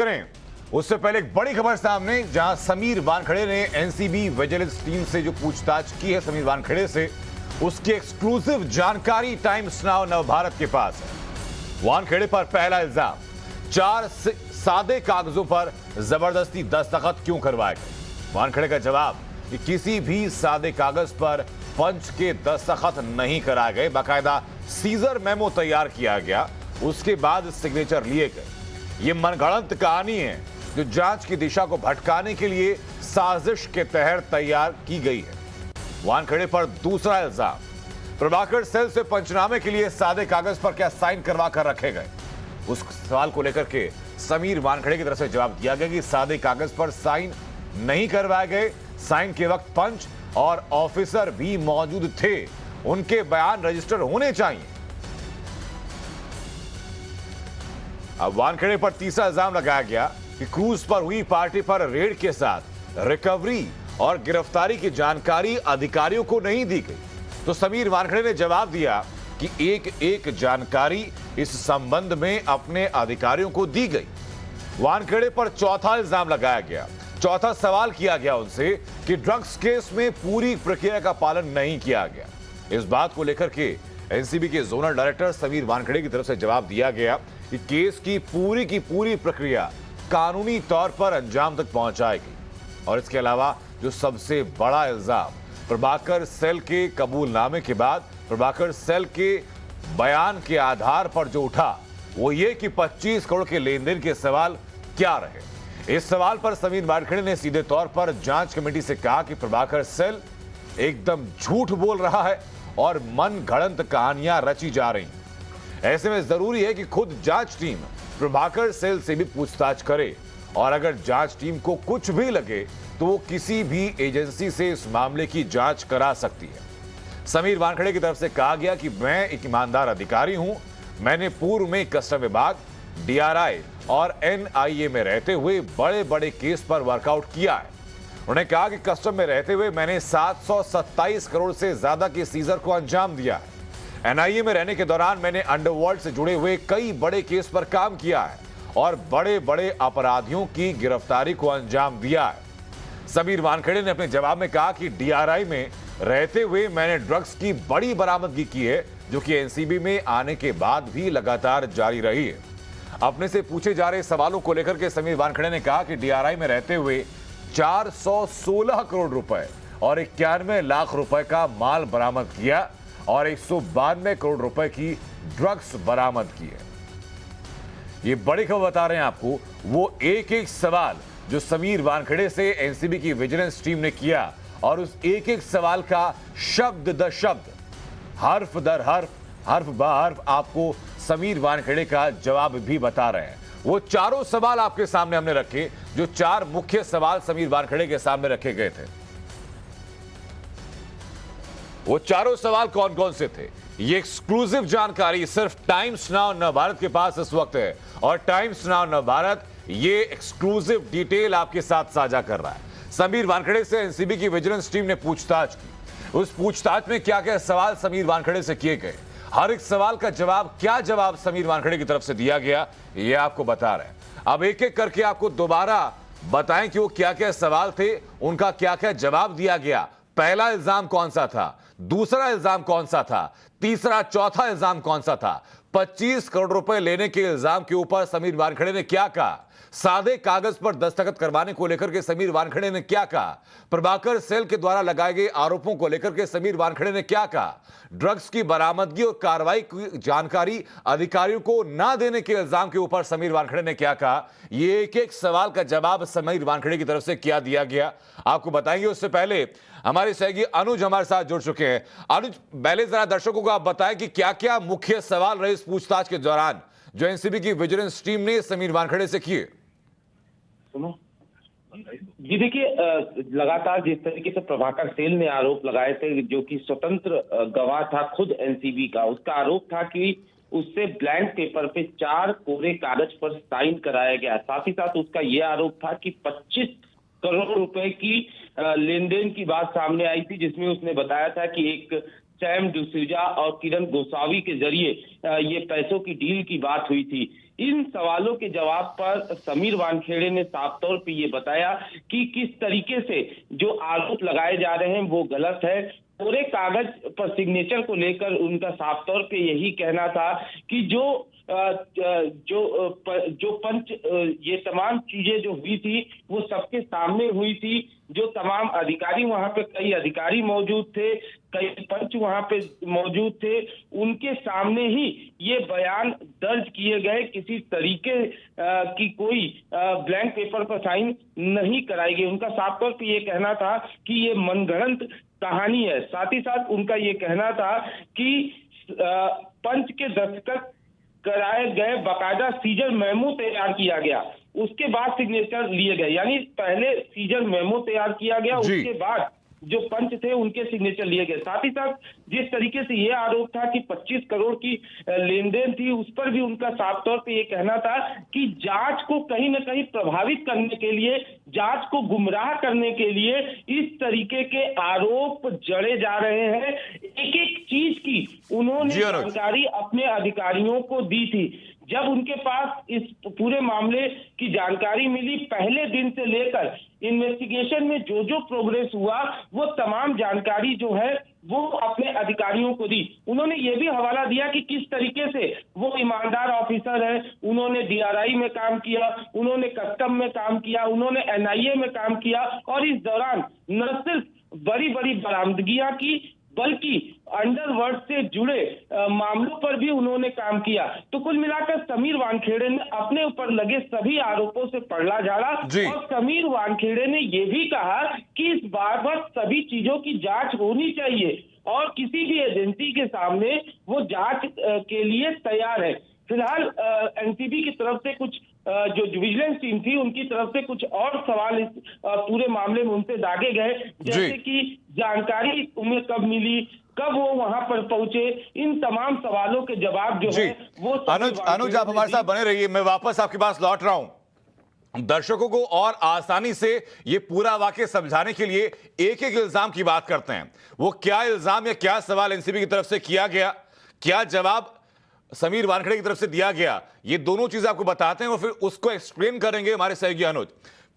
करें उससे पहले एक बड़ी खबर सामने, जहां समीर वानखेड़े ने एनसीबी विजिलेंस टीम से जो पूछताछ की है समीर वानखेड़े से, उसकी एक्सक्लूसिव जानकारी टाइम्स नाउ नवभारत के पास है। वानखेड़े पर पहला इल्जाम, 4 सादे कागजों पर जबरदस्ती दस्तखत क्यों करवाए गए। वानखेड़े का जवाब कि किसी भी सादे कागज पर पंच के दस्तखत नहीं कराए गए, बाकायदा सीजर मेमो तैयार किया गया, उसके बाद सिग्नेचर लिए गए। ये मनगढ़ंत कहानी है जो जांच की दिशा को भटकाने के लिए साजिश के तहत तैयार की गई है। वानखेड़े पर दूसरा इल्जाम, प्रभाकर सेल से पंचनामे के लिए सादे कागज पर क्या साइन करवा कर रखे गए। उस सवाल को लेकर के समीर वानखेड़े की तरफ से जवाब दिया गया कि सादे कागज पर साइन नहीं करवाए गए, साइन के वक्त पंच और ऑफिसर भी मौजूद थे, उनके बयान रजिस्टर होने चाहिए। अब वानखेड़े पर तीसरा इल्जाम लगाया गया कि क्रूज पर हुई पार्टी पर रेड के साथ रिकवरी और गिरफ्तारी की जानकारी अधिकारियों को नहीं दी गई। तो समीर वानखेड़े ने जवाब दिया कि एक एक जानकारी इस संबंध में अपने अधिकारियों को दी गई। वानखेड़े पर चौथा इल्जाम लगाया गया, चौथा सवाल किया गया उनसे कि ड्रग्स केस में पूरी प्रक्रिया का पालन नहीं किया गया। इस बात को लेकर के एनसीबी के जोनल डायरेक्टर समीर वानखेड़े की तरफ से जवाब दिया गया कि केस की पूरी प्रक्रिया कानूनी तौर पर अंजाम तक पहुंचाएगी। और इसके अलावा जो सबसे बड़ा इल्जाम प्रभाकर सेल के कबूलनामे के बाद प्रभाकर सेल के बयान के आधार पर जो उठा, वो ये कि 25 करोड़ के लेन देन के सवाल क्या रहे। इस सवाल पर समीर वानखेड़े ने सीधे तौर पर जांच कमेटी से कहा कि प्रभाकर सेल एकदम झूठ बोल रहा है और मन गढ़ंत कहानियां रची जा रही। ऐसे में जरूरी है कि खुद जांच टीम प्रभाकर सेल से भी पूछताछ करे, और अगर जांच टीम को कुछ भी लगे तो वो किसी भी एजेंसी से इस मामले की जांच करा सकती है। समीर वानखेड़े की तरफ से कहा गया कि मैं एक ईमानदार अधिकारी हूं, मैंने पूर्व में कस्टम विभाग, डीआरआई और एनआईए में रहते हुए बड़े बड़े केस पर वर्कआउट किया है। उन्होंने कहा कि कस्टम में रहते हुए मैंने 727 करोड़ से ज्यादा के सीजर को अंजाम दिया है। एनआईए में रहने के दौरान मैंने अंडरवर्ल्ड से जुड़े हुए कई बड़े केस पर काम किया है और बड़े बड़े अपराधियों की गिरफ्तारी को अंजाम दिया है। समीर वानखेड़े ने अपने जवाब में कहा कि डीआरआई में रहते हुए मैंने ड्रग्स की बड़ी बरामदगी की है, जो कि एनसीबी में आने के बाद भी लगातार जारी रही है। अपने से पूछे जा रहे सवालों को लेकर के समीर वानखेड़े ने कहा कि डीआरआई में रहते हुए 416 करोड़ रुपए और 91 लाख रुपए का माल बरामद किया और 192 करोड़ रुपए की ड्रग्स बरामद की है। ये बड़ी खबर बता रहे हैं आपको, वो एक एक सवाल जो समीर वानखेड़े से एनसीबी की विजिलेंस टीम ने किया, और उस एक एक सवाल का शब्द दर शब्द, हर्फ दर हर्फ, हर्फ ब हर्फ आपको समीर वानखेड़े का जवाब भी बता रहे हैं। वो चारों सवाल आपके सामने हमने रखे, जो 4 मुख्य सवाल समीर वानखेड़े के सामने रखे गए थे। वो चारों सवाल कौन कौन से थे, ये एक्सक्लूसिव जानकारी सिर्फ टाइम्स नाउ नवभारत के पास इस वक्त है, और टाइम्स नाउ नवभारत ये एक्सक्लूसिव डिटेल आपके साथ साझा कर रहा है। समीर वानखेड़े से एनसीबी की विजिलेंस टीम ने पूछताछ की। उस पूछताछ में क्या क्या सवाल समीर वानखेड़े से किए गए, हर एक सवाल का जवाब, क्या जवाब समीर वानखेड़े की तरफ से दिया गया, ये आपको बता रहे हैं। अब एक एक करके आपको दोबारा बताएं कि वो क्या क्या सवाल थे, उनका क्या क्या जवाब दिया गया। पहला इल्जाम कौन सा था, दूसरा इल्जाम कौन सा था, तीसरा चौथा इल्जाम कौन सा था, 25 करोड़ रुपए लेने के इल्जाम के ऊपर समीर वानखेड़े ने क्या कहा, सादे कागज पर दस्तखत करवाने को लेकर के समीर वानखेड़े ने क्या कहा, प्रभाकर सेल के द्वारा लगाए गए आरोपों को लेकर के समीर वानखेड़े ने क्या कहा, ड्रग्स की बरामदगी और कार्रवाई की जानकारी अधिकारियों को ना देने के इल्जाम के ऊपर समीर वानखेड़े ने क्या कहा, ये एक एक सवाल का जवाब समीर वानखेड़े की तरफ से क्या दिया गया, आपको बताएंगे। उससे पहले हमारे सहयोगी अनुज हमारे साथ जुड़ चुके हैं। अनुज, पहले जरा दर्शकों को आप बताएं कि क्या क्या मुख्य सवाल रहे इस पूछताछ के दौरान जो एनसीबी की विजिलेंस टीम ने समीर वानखेड़े से किए। सुनो जी, देखिए, लगातार जिस तरीके से प्रभाकर सेल ने आरोप लगाए थे, जो कि स्वतंत्र गवाह था खुद एनसीबी का, उसका आरोप था कि उससे ब्लैंक पेपर पे 4 कोरे कागज पर साइन कराया गया। साथ ही साथ उसका यह आरोप था कि 25 करोड़ रुपए की लेन देन की बात सामने आई थी, जिसमें उसने बताया था कि एक सैम डिसूजा और किरण गोसावी के जरिए ये पैसों की डील की बात हुई थी। इन सवालों के जवाब पर समीर वानखेड़े ने साफ तौर पे ये बताया कि किस तरीके से जो आरोप लगाए जा रहे हैं वो गलत है। पूरे कागज पर सिग्नेचर को लेकर उनका साफ तौर पे यही कहना था कि जो पंच ये तमाम चीजें जो हुई थी वो सबके सामने हुई थी। जो तमाम अधिकारी वहां पे, कई अधिकारी मौजूद थे, कई पंच वहां पे मौजूद थे, उनके सामने ही ये बयान दर्ज किए गए। किसी तरीके की कोई ब्लैंक पेपर पर साइन नहीं कराई गई। उनका साफ तौर पे ये कहना था कि ये मनगढ़ंत कहानी है। साथ ही साथ उनका ये कहना था कि पंच के दस्तखत कराए गए, बाकायदा सीजर मेमो तैयार किया गया, उसके बाद सिग्नेचर लिए गए। यानी पहले सीजर मेमो तैयार किया गया, उसके बाद जो पंच थे उनके सिग्नेचर लिए गए। साथ ही साथ जिस तरीके से ये आरोप था कि 25 करोड़ की लेन देन थी, उस पर भी उनका साफ तौर पे ये कहना था कि जांच को कहीं ना कहीं प्रभावित करने के लिए, जांच को गुमराह करने के लिए इस तरीके के आरोप जड़े जा रहे हैं। एक एक चीज की उन्होंने जानकारी अपने अधिकारियों को दी थी। जब उनके पास इस पूरे मामले की जानकारी मिली, पहले दिन से लेकर इन्वेस्टिगेशन में जो जो प्रोग्रेस हुआ वो तमाम जानकारी जो है वो अपने अधिकारियों को दी। उन्होंने ये भी हवाला दिया कि किस तरीके से वो ईमानदार ऑफिसर है। उन्होंने डीआरआई में काम किया, उन्होंने कस्टम में काम किया, उन्होंने एनआईए में काम किया और इस दौरान न सिर्फ बड़ी बड़ी बरामदगियां की बल्कि अंडरवर्ल्ड से जुड़े मामलों पर भी उन्होंने काम किया। तो कुल मिलाकर समीर वानखेड़े ने अपने ऊपर लगे सभी आरोपों से पलड़ा झाड़ा और समीर वानखेड़े ने यह भी कहा कि इस बार सभी चीजों की जांच होनी चाहिए और किसी भी एजेंसी के सामने वो जांच के लिए तैयार है। फिलहाल एनसीबी की तरफ से कुछ जो विजिलेंस टीम थी उनकी तरफ से कुछ और सवाल इस पूरे मामले में उनसे दागे गए, जैसे कि जानकारी उन्हें कब मिली, कब वो वहां पर पहुंचे। इन तमाम सवालों के जवाब जो है वो अनुज आप हमारे साथ बने रहिए, मैं वापस आपके पास लौट रहा हूं। दर्शकों को और आसानी से ये पूरा वाकया समझाने के लिए एक एक इल्जाम की बात करते हैं। वो क्या इल्जाम या क्या सवाल एनसीबी की तरफ से किया गया, क्या जवाब समीर वानखेड़े की तरफ से दिया गया, ये दोनों चीजें आपको बताते हैं और फिर उसको एक्सप्लेन करेंगे हमारे सहयोगी अनुज।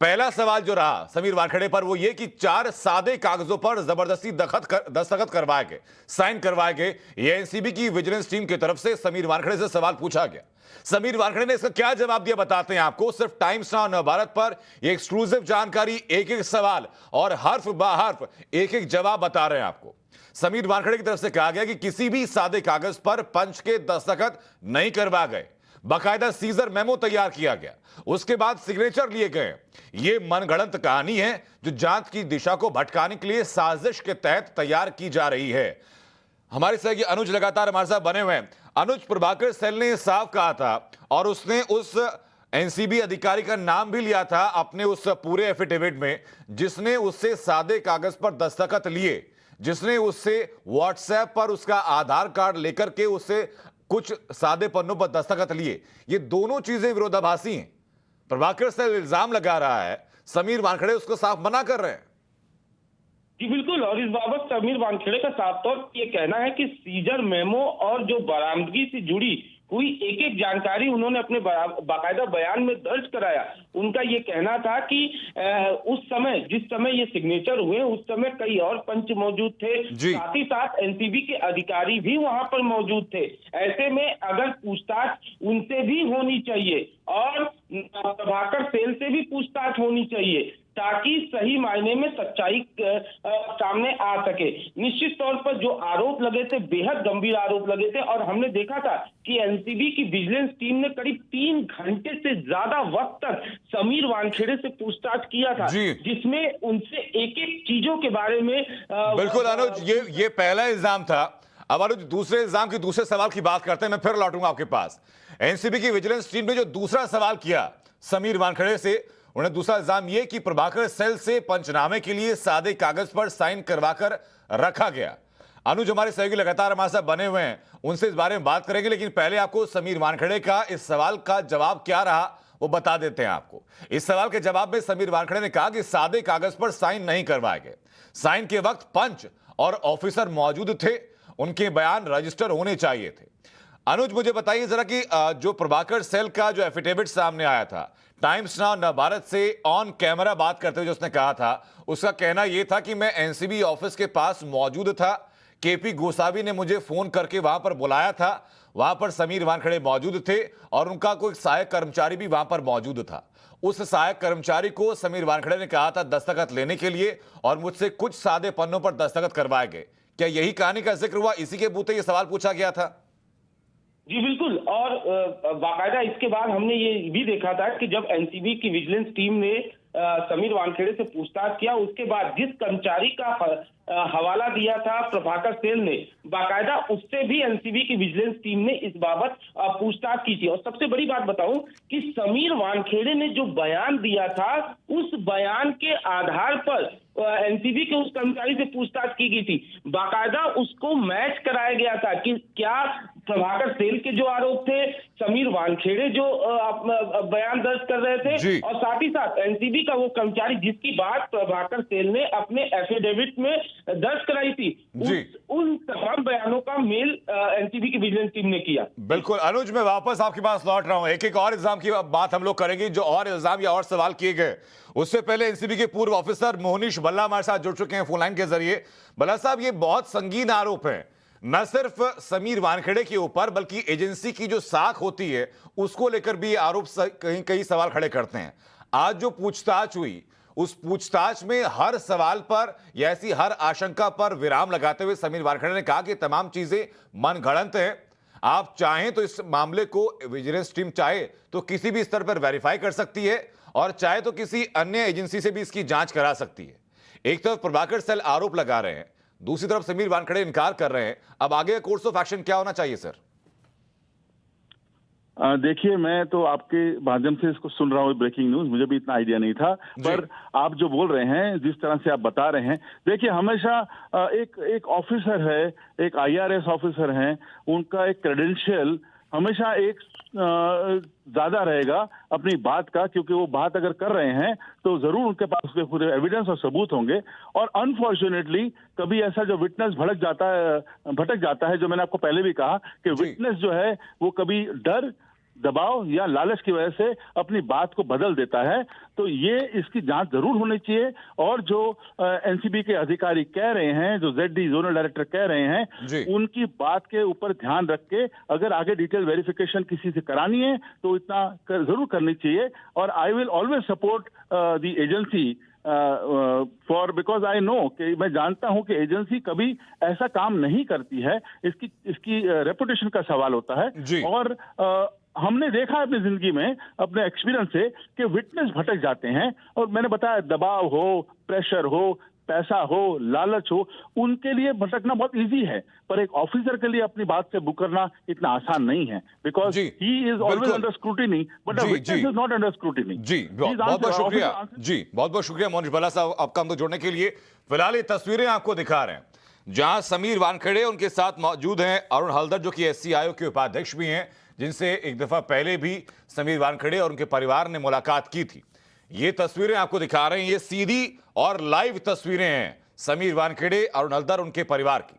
पहला सवाल जो रहा समीर वानखेड़े पर वो ये कि 4 सादे कागजों पर जबरदस्ती दस्तखत करवाए गए, साइन करवाए गए। ये एनसीबी की विजिलेंस टीम की तरफ से समीर वानखेड़े से सवाल पूछा गया। समीर वानखेड़े ने इसका क्या जवाब दिया बताते हैं आपको। सिर्फ टाइम्स नाउ नवभारत पर ये एक्सक्लूसिव जानकारी, एक एक सवाल और हर्फ बा हर्फ एक एक जवाब बता रहे हैं आपको। समीर वानखेड़े की तरफ से कहा गया कि किसी भी सादे कागज पर पंच के दस्तखत नहीं करवा गए, बाकायदा सीजर मेमो तैयार किया गया, उसके बाद सिग्नेचर लिए गए। यह मनगढ़ंत कहानी है जो जांच की दिशा को भटकाने के लिए साजिश के तहत तैयार की जा रही है। हमारे सहयोगी अनुज लगातार हमारे साथ बने हुए हैं। अनुज, प्रभाकर सैल ने साफ कहा था और उसने उस एनसीबी अधिकारी का नाम भी लिया था अपने उस पूरे एफिडेविट में, जिसने उससे सादे कागज पर दस्तखत लिए, जिसने उससे व्हाट्सएप पर उसका आधार कार्ड लेकर के उससे कुछ सादे पन्नों पर दस्तखत लिए। ये दोनों चीजें विरोधाभासी हैं। प्रभाकर सैल इल्जाम लगा रहा है, समीर वानखेड़े उसको साफ मना कर रहे हैं। जी बिल्कुल, और इस बाबत समीर वानखेड़े का साफ तौर पर यह कहना है कि सीजर मेमो और जो बरामदगी से जुड़ी हुई एक एक जानकारी उन्होंने अपने बाकायदा बयान में दर्ज कराया। उनका ये कहना था कि उस समय, जिस समय ये सिग्नेचर हुए, उस समय कई और पंच मौजूद थे, साथ ही साथ एनसीबी के अधिकारी भी वहां पर मौजूद थे। ऐसे में अगर पूछताछ उनसे भी होनी चाहिए और प्रभाकर सैल से भी पूछताछ होनी चाहिए ताकि सही मायने में सच्चाई सामने आ सके। निश्चित तौर पर जो आरोप लगे थे बेहद गंभीर आरोप लगे थे और हमने देखा था कि एनसीबी की विजिलेंस टीम ने करीब 3 घंटे से ज्यादा वक्त तक समीर वानखेड़े से पूछताछ किया था, जिसमें उनसे एक एक चीजों के बारे में बिल्कुल अनुज, ये पहला इल्जाम था। अब अनुज दूसरे इल्जाम की, दूसरे सवाल की बात करते हैं। मैं फिर लौटूंगा आपके पास। एनसीबी की विजिलेंस टीम ने जो दूसरा सवाल किया समीर वानखेड़े से, उन्हें दूसरा इल्जाम यह कि प्रभाकर सैल से पंचनामे के लिए सादे कागज पर साइन करवाकर रखा गया। अनुज हमारे सहयोगी लगातार हमारे साथ बने हुए हैं, उनसे इस बारे में बात करेंगे, लेकिन पहले आपको समीर वानखेड़े का इस सवाल का जवाब क्या रहा वो बता देते हैं आपको। इस सवाल के जवाब में समीर वानखेड़े ने कहा कि सादे कागज पर साइन नहीं करवाए गए। साइन के वक्त पंच और ऑफिसर मौजूद थे, उनके बयान रजिस्टर होने चाहिए थे। अनुज, मुझे बताइए जरा कि जो प्रभाकर सेल का जो एफिडेविट सामने आया था, टाइम्स नाउ नवभारत से ऑन कैमरा बात करते हुए जो उसने कहा था, उसका कहना यह था कि मैं एनसीबी ऑफिस के पास मौजूद था, केपी गोसावी ने मुझे फोन करके वहां पर बुलाया था, वहां पर समीर वानखेड़े मौजूद थे और उनका कोई सहायक कर्मचारी भी वहां पर मौजूद था। उस सहायक कर्मचारी को समीर वानखेड़े ने कहा था दस्तखत लेने के लिए और मुझसे कुछ सादे पन्नों पर दस्तखत करवाए गए। क्या यही कहानी का जिक्र हुआ, इसी के बूते ये सवाल पूछा गया था? जी बिल्कुल। और बाकायदा इसके बाद हमने ये भी देखा था कि जब एनसीबी की विजिलेंस टीम ने समीर वानखेड़े से पूछताछ किया, उसके बाद जिस कर्मचारी का हवाला दिया था प्रभाकर सेल ने, बाकायदा उससे भी एनसीबी की विजिलेंस टीम ने इस बाबत पूछताछ की थी। और सबसे बड़ी बात बताऊं कि समीर वानखेड़े ने जो बयान दिया था, उस बयान के आधार पर एनसीबी के उस कर्मचारी से पूछताछ की गई थी। बाकायदा उसको मैच कराया गया था कि क्या प्रभाकर सेल के जो आरोप थे, समीर वानखेड़े जो बयान दर्ज कर रहे थे, और साथ ही साथ एनसीबी का वो कर्मचारी जिसकी बात प्रभाकर सेल ने अपने एफिडेविट में दर्ज कराई थी, उन तमाम बयानों का मेल एनसीबी की विजिलेंस टीम ने किया। बिल्कुल अनुज, मैं वापस आपके पास लौट रहा हूं। एक एक और इल्जाम की बात हम लोग करेंगे, जो और इल्जाम या और सवाल किए गए। उससे पहले एनसीबी के पूर्व ऑफिसर मोहनीश भल्ला हमारे साथ जुड़ चुके हैं फोन लाइन के जरिए। भल्ला साहब, ये बहुत संगीन आरोप है, न सिर्फ समीर वानखेड़े के ऊपर बल्कि एजेंसी की जो साख होती है उसको लेकर भी आरोप कहीं कई सवाल खड़े करते हैं। आज जो पूछताछ हुई, उस पूछताछ में हर सवाल पर या ऐसी हर आशंका पर विराम लगाते हुए समीर वानखेड़े ने कहा कि तमाम चीजें मनगढ़ंत हैं। आप चाहें तो इस मामले को विजिलेंस टीम चाहे तो किसी भी स्तर पर वेरीफाई कर सकती है और चाहे तो किसी अन्य एजेंसी से भी इसकी जांच करा सकती है। एक तरफ प्रभाकर सेल आरोप लगा रहे हैं, दूसरी तरफ समीर वानखेड़े इनकार कर रहे हैं। अब आगे कोर्स ऑफ एक्शन क्या होना चाहिए सर? देखिए, मैं तो आपके माध्यम से इसको सुन रहा हूँ, ब्रेकिंग न्यूज, मुझे भी इतना आइडिया नहीं था, पर आप जो बोल रहे हैं, जिस तरह से आप बता रहे हैं, देखिए हमेशा एक ऑफिसर है, एक आईआरएस ऑफिसर हैं, उनका एक क्रेडेंशियल हमेशा एक ज्यादा रहेगा अपनी बात का, क्योंकि वो बात अगर कर रहे हैं तो जरूर उनके पास उसके पूरे एविडेंस और सबूत होंगे। और अनफॉर्चुनेटली कभी ऐसा जो विटनेस भटक जाता है, जो मैंने आपको पहले भी कहा कि विटनेस जो है वो कभी डर, दबाव या लालच की वजह से अपनी बात को बदल देता है। तो ये इसकी जांच जरूर होनी चाहिए। और जो एनसीबी के अधिकारी कह रहे हैं, जो जेडी जोनल डायरेक्टर कह रहे हैं, उनकी बात के ऊपर ध्यान रख के अगर आगे डिटेल वेरिफिकेशन किसी से करानी है तो इतना जरूर करनी चाहिए। और I will always support the agency for, because I know कि मैं जानता हूं कि एजेंसी कभी ऐसा काम नहीं करती है, इसकी रेपुटेशन का सवाल होता है। और हमने देखा अपनी जिंदगी में, अपने एक्सपीरियंस से, कि विटनेस भटक जाते हैं। और मैंने बताया, दबाव हो, प्रेशर हो, पैसा हो, लालच हो, उनके लिए भटकना बहुत इजी है, पर एक ऑफिसर के लिए अपनी बात से मुकरना इतना आसान नहीं है, because he is always under scrutiny, but the witness is not under scrutiny. जी बहुत बहुत शुक्रिया। जी बहुत बहुत शुक्रिया मोहनीश भल्ला साहब, आपका हमको जोड़ने के लिए। फिलहाल ये तस्वीरें आपको दिखा रहे हैं जहां समीर वानखेड़े, उनके साथ मौजूद हैं अरुण हल्दर, जो कि एससीआईओ के उपाध्यक्ष भी हैं, जिनसे एक दफा पहले भी समीर वानखेड़े और उनके परिवार ने मुलाकात की थी। ये तस्वीरें आपको दिखा रहे हैं, ये सीधी और लाइव तस्वीरें हैं समीर वानखेड़े, अरुण हल्दर, उनके परिवार की।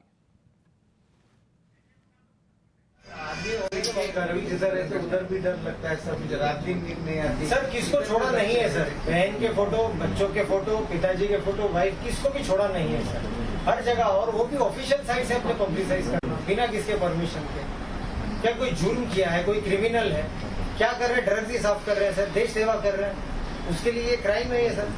जिधर है तो उधर भी डर लगता है सर, रात दिन नींद नहीं आती सर। किसको छोड़ा नहीं है सर, बहन के फोटो, बच्चों के फोटो, पिताजी के फोटो, वाइफ, किसको भी छोड़ा नहीं है सर, हर जगह। और वो भी ऑफिशियल साइट से अपने पब्लिसाइज करना बिना किसके परमिशन के। क्या कोई जुर्म किया है, कोई क्रिमिनल है, क्या कर रहे हैं? ड्रग्स ही साफ कर रहे हैं सर, देश सेवा कर रहे हैं, उसके लिए ये क्राइम है ये सर।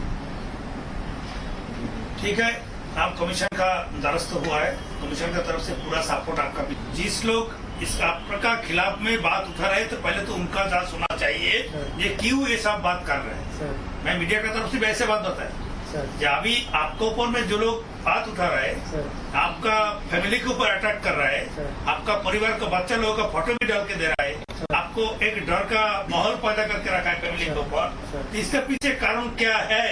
ठीक है, आप कमीशन का द्वारस्थ हुआ है, कमीशन की तरफ से पूरा सपोर्ट आपका भी। जिस लोग इस आपका खिलाफ में बात उठा रहे तो पहले तो उनका जांच होना चाहिए, ये क्यों ये सब बात कर रहे हैं। मैं मीडिया की तरफ से भी ऐसे बात बताया, अभी आपके ऊपर में जो लोग बात उठा रहे हैं, आपका फैमिली के ऊपर अटैक कर रहा है, आपका परिवार का बच्चा लोगों का फोटो भी डाल के दे रहा है, आपको एक डर का माहौल पैदा करके रखा है फैमिली के ऊपर, तो इसके पीछे कारण क्या है?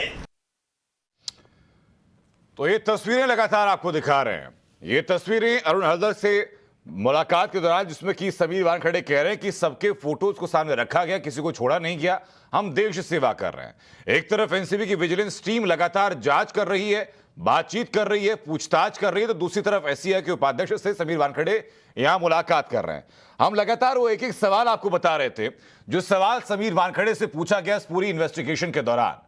तो ये तस्वीरें लगातार आपको दिखा रहे हैं, ये तस्वीरें अरुण हल्दर से मुलाकात के दौरान, जिसमें कि समीर वानखेड़े कह रहे हैं कि सबके फोटोज को सामने रखा गया, किसी को छोड़ा नहीं गया, हम देश सेवा कर रहे हैं। एक तरफ एनसीबी की विजिलेंस टीम लगातार जांच कर रही है, बातचीत कर रही है, पूछताछ कर रही है, तो दूसरी तरफ एससीआई के उपाध्यक्ष से समीर वानखेड़े यहां मुलाकात कर रहे हैं। हम लगातार वो एक एक सवाल आपको बता रहे थे, जो सवाल समीर वानखेड़े से पूछा गया इस पूरी इन्वेस्टिगेशन के दौरान,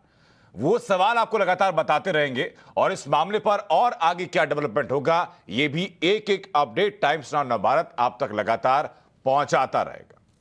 वो सवाल आपको लगातार बताते रहेंगे और इस मामले पर और आगे क्या डेवलपमेंट होगा, ये भी एक एक अपडेट टाइम्स नाउ भारत आप तक लगातार पहुंचाता रहेगा।